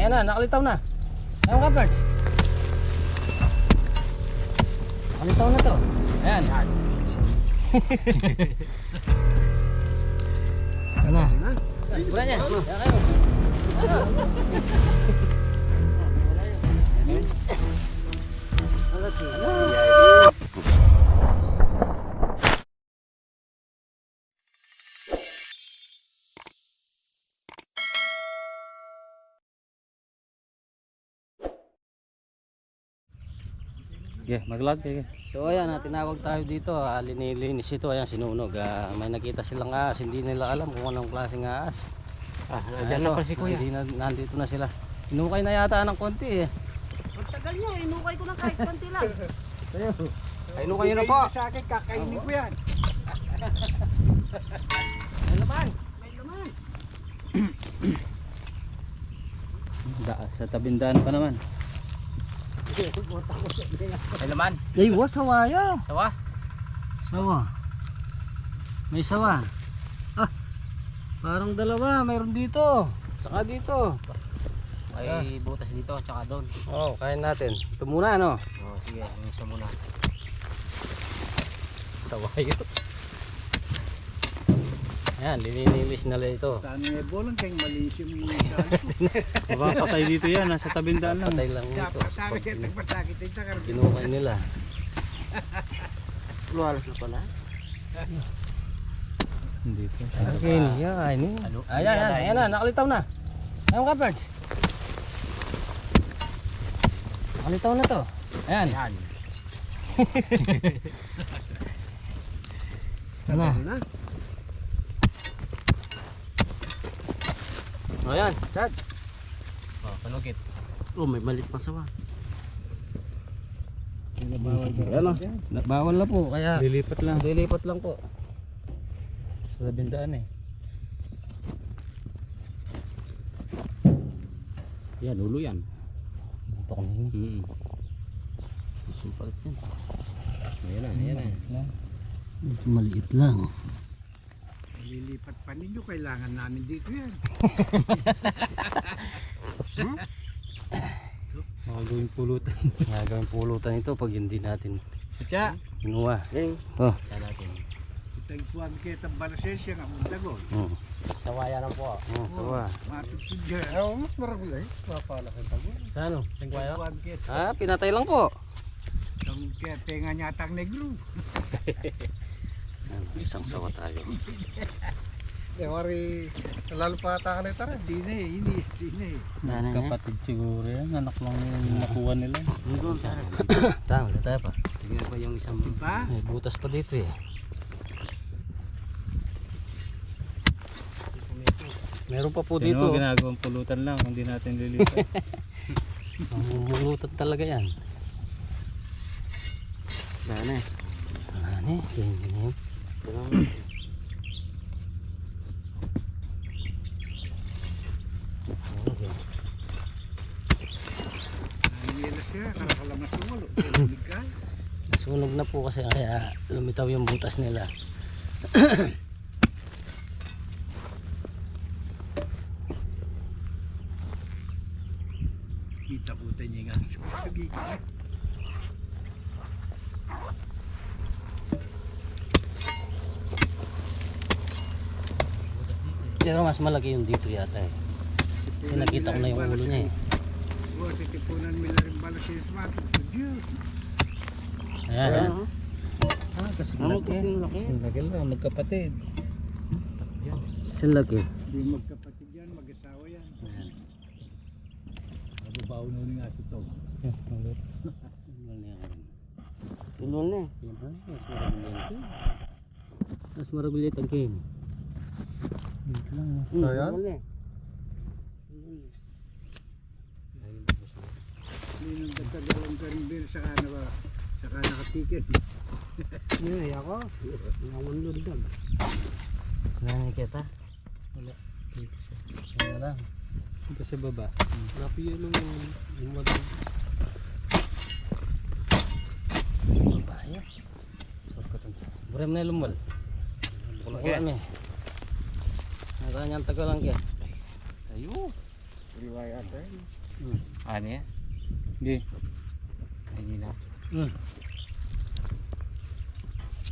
Ayan na, nakalitaw na. Ayun ka, Perch. Nakalitaw na to. Ayan. Ano? Wala niya. Ayan kayo. Ano? Yeah, mag-log kayo. So ayan, tinawag tayo dito, linilinis ito, ayan sinunog. May nakita silang ahas, hindi nila alam kung anong klaseng ahas. Diyan na pala si Kuya. Nandito na sila. Inukay na yata ng konti eh. Pagtagal niya, inukay ko na kahit konti lang. Inukay na po. Sa akin, kakainin ko yan. May laman. May laman. Sa tabindaan pa naman. May laman. Ay, sawa ya. Sawa. Sawa. May sawa. Ah, parang dalawa, mayroon dito. Saka dito. May butas dito, tsaka doon. Oo, kain natin. Ito muna ano. Oh, sige, yung isa muna. Sawa yun. Ayan, linilinis na lang ito. Saan may bolang kayong malis yung Mapapatay dito yan, nasa tabindaan lang. Patay lang ito. Pasakit, nagpasakit. Ginukay nila. Luwalas na pala. Dito. Okay, yan. Ayan na, nakalitaw na. Ayun ka, Perch. Nakalitaw na to. Ayan. Ano? Ayan, Chad. Oh, panukit. Oh, may malit pa sawa. Bawal na po, kaya Lilipat lang. lilipat lang po. Sa tabindaan eh. Yan, ulo yan. Ito ko na yun. Sumpalit yan. Ayan na. Maliit lang. Lilipat pa ninyo, kailangan namin dito yan. Gawing pulutan. Gagawin pulutan ito pag hindi natin Kaya, kinuha. Oh. Sa natin. itagpuan kita balasensya nga mong dagon. Sawaya lang po. Sawa. Matutod dyan. Mas maragul eh. Mapala kang dagon. Ano? Tingkwayo? Itagpuan kita. Pinatay lang po. Itong kaya tenga nyatang negro. Isang sawa tayo. Wari, lalo pa ata ka na ito rin. Hindi na eh. Kapatid siguro yan. Anak lang yung nakuha nila. Tama, tayo pa. Sige pa yung isang Diba? May butas pa dito eh. Meron pa po dito. Ginagawang pulutan lang kung di natin lilipat. Mamulutan talaga yan. Dane. Ano eh? Hindi na siya, nakakalamas yung ulo. Ligay. Nasunog na po kasi kaya lumitaw yung butas nila. Kita po tayo niya nga. Sagigil. Pero mas malaki yung dito yata eh. Kasi nakita ko na yung ulo niya eh. Oh, titipunan nila rin bala siya sa mga. Diyos. Ayan. Kasi laki. laki lang. Magkapatid. Kasi laki. Hindi magkapatid yan, mag-asawa yan. Ayan. Nabubaw na nga si Tom. Tulol na eh. Mas maragulit ang king. So yan? Hindi nang dagdagalong ka rin din saka nakatiket. Hindi ako. Ngayon lundag. Nanay kita. Wala. Dito siya. Ano lang. Dito sa baba. Lapi yun yung maganda. Babaya. Burem na lumbal. Wala eh. Nagkanyang tagal lang kaya. Tayo. Riwayat eh. Ano yan? Hindi. Hindi na.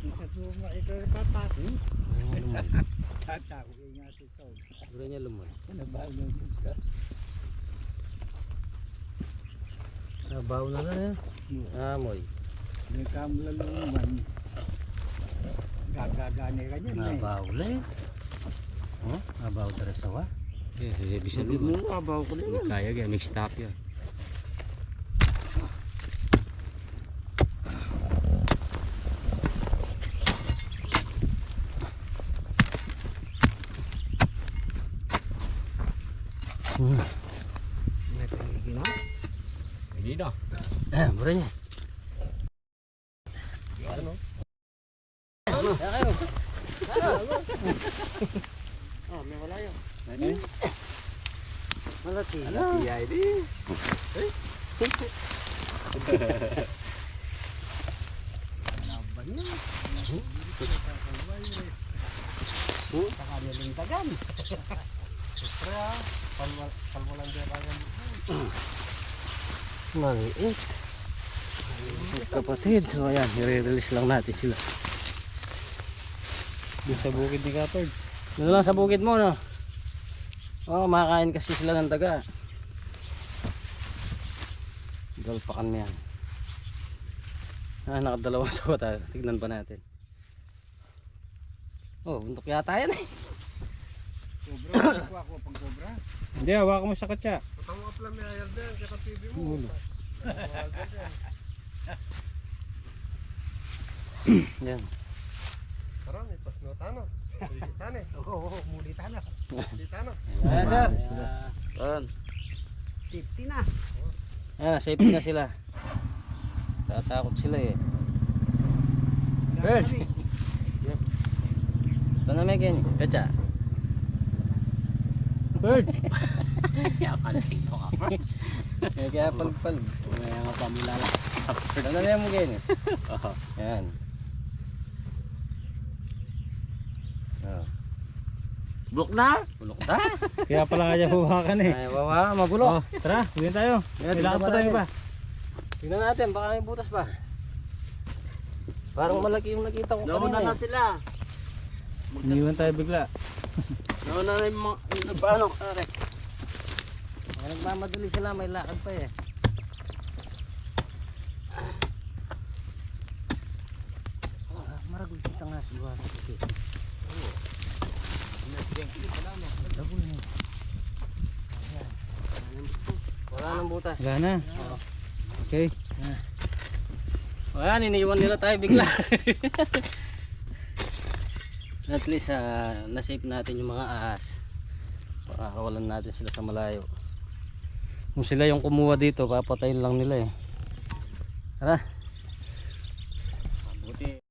Ikasuma, ikaw papasok. Lumol. Tatako nga ito. Siguro niya lumol. Nabahan yung ka. Nabaw na lang yan. Amoy. May kamulaluman. Gagagane ka dyan eh. Nabaw lang eh. Oh, nabaw teresawa. Eh, bisa Sabi mo. mo, abaw ko na yan. Kaya kaya, mixed up yan. May pagiging na. Hindi na. Bro niya. Ano? Ah, may wala yun. Malati. Iya ini. Laban niya. Saka nilintagan. Siyempre palwalan dia kayang Maliit. Kapatid, so ayan, i-release lang natin sila. Doon sa bukid ni Kapag. Doon lang sa bukid mo, no? Oo, makakain kasi sila ng daga. Galpakan mo yan. Nakadalawang sawa tayo. Tignan pa natin. Oh, buntok yata yan eh. Cobra, ako pang cobra. Hindi, hawakan mo sa katsa. Patang mo aplam may ayar din, kaya TV mo. Yan. Parang may pasnotano. Mulitane. Oo, mulitana. Mulitana. Ayan, sir. Ayan. Safety na. Ayan, safety na sila. Tatakot sila eh. First. Ito na may ganyan. Kacha. Bird! Kaya pala ito ka first. Kaya palpal. Kaya nga pamilala. Ito na may mo ganyan. Ayan. Oh. Bulok na? Bulok na. Kaya pala kaya hawakan eh. Ay, wawa, mabulok. Oh, tara, bilhin tayo. Kailangan pa tayo ba? Tingnan natin, baka may butas pa. Parang malaki yung nakita ko kanina eh. sila. Iniwan tayo bigla. Nauna na yung mga, paano, Rex? Kaya nagmamadali sila, may lakad pa eh. Maragol kita nga siguro. Dabol na. Wala nang butas. Wala na. Okay. Wala, niniwan nila tayo bigla. At least na-save natin yung mga ahas. Pakakawalan natin sila sa malayo. Kung sila yung kumuha dito, papatayin lang nila eh. Tara. Buti.